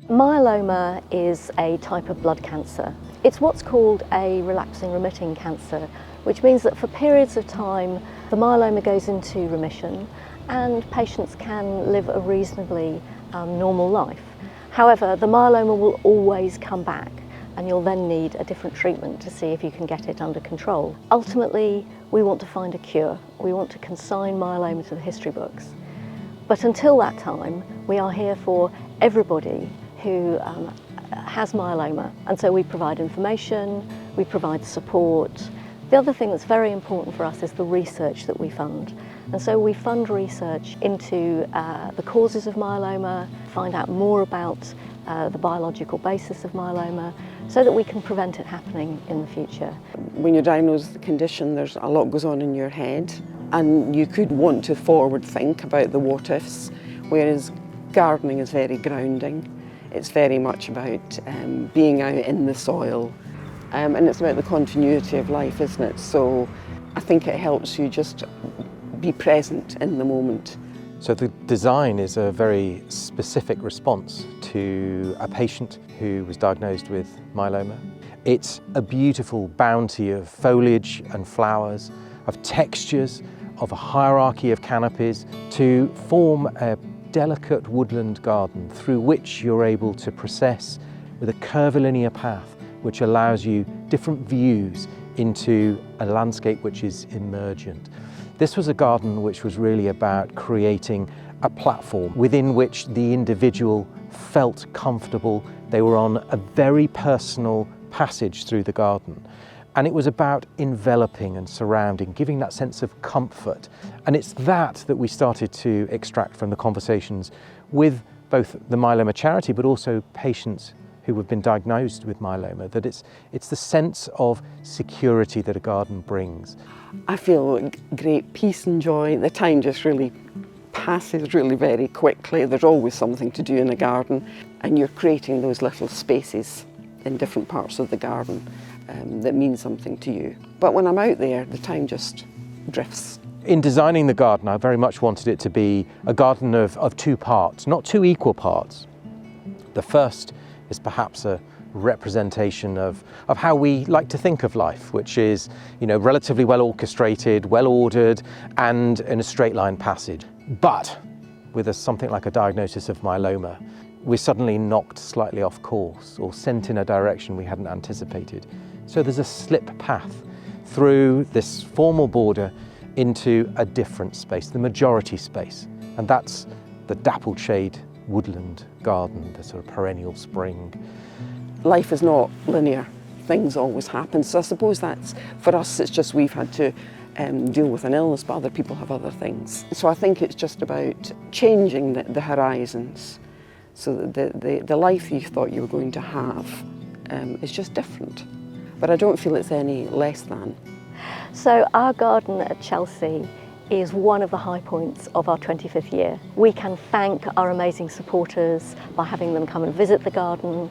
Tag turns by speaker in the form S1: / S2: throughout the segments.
S1: Myeloma is a type of blood cancer. It's what's called a relapsing remitting cancer, which means that for periods of time the myeloma goes into remission and patients can live a reasonably normal life. However, the myeloma will always come back and you'll then need a different treatment to see if you can get it under control. Ultimately, we want to find a cure. We want to consign myeloma to the history books. But until that time, we are here for everybody who has myeloma, and so we provide information, we provide support. The other thing that's very important for us is the research that we fund. And so we fund research into the causes of myeloma, find out more about the biological basis of myeloma, so that we can prevent it happening in the future.
S2: When you're diagnosed with the condition, there's a lot goes on in your head, and you could want to forward think about the what ifs, whereas gardening is very grounding. It's very much about being out in the soil, and it's about the continuity of life, isn't it? So I think it helps you just be present in the moment.
S3: So the design is a very specific response to a patient who was diagnosed with myeloma. It's a beautiful bounty of foliage and flowers, of textures, of a hierarchy of canopies to form a delicate woodland garden through which you're able to process with a curvilinear path which allows you different views into a landscape which is emergent. This was a garden which was really about creating a platform within which the individual felt comfortable. They were on a very personal passage through the garden. And it was about enveloping and surrounding, giving that sense of comfort. And it's that we started to extract from the conversations with both the myeloma charity, but also patients who have been diagnosed with myeloma, that it's the sense of security that a garden brings.
S2: I feel great peace and joy. The time just really passes really very quickly. There's always something to do in a garden, and you're creating those little spaces in different parts of the garden that mean something to you. But when I'm out there, the time just drifts.
S3: In designing the garden, I very much wanted it to be a garden of two parts, not two equal parts. The first is perhaps a representation of how we like to think of life, which is, relatively well orchestrated, well ordered, and in a straight line passage. But with something like a diagnosis of myeloma, we're suddenly knocked slightly off course or sent in a direction we hadn't anticipated. So there's a slip path through this formal border into a different space, the majority space, and that's the dappled shade woodland garden, the sort of perennial spring.
S2: Life is not linear. Things always happen. So I suppose that's, for us, it's just we've had to deal with an illness, but other people have other things. So I think it's just about changing the horizons so that the life you thought you were going to have is just different. But I don't feel it's any less than.
S1: So our garden at Chelsea is one of the high points of our 25th year. We can thank our amazing supporters by having them come and visit the garden.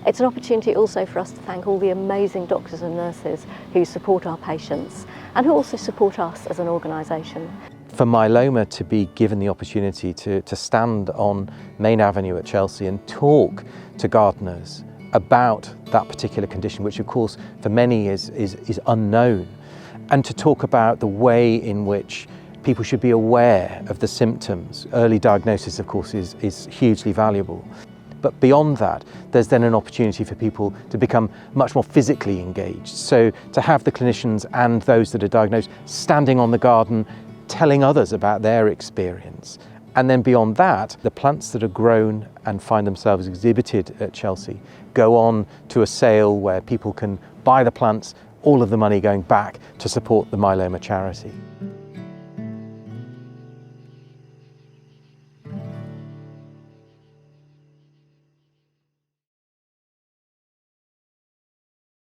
S1: It's an opportunity also for us to thank all the amazing doctors and nurses who support our patients and who also support us as an organisation.
S3: For myeloma to be given the opportunity to stand on Main Avenue at Chelsea and talk to gardeners about that particular condition, which of course for many is unknown, and to talk about the way in which people should be aware of the symptoms. Early diagnosis, of course, is hugely valuable. But beyond that, there's then an opportunity for people to become much more physically engaged. So to have the clinicians and those that are diagnosed standing on the garden, telling others about their experience. And then beyond that, the plants that are grown and find themselves exhibited at Chelsea go on to a sale where people can buy the plants, all of the money going back to support the myeloma charity.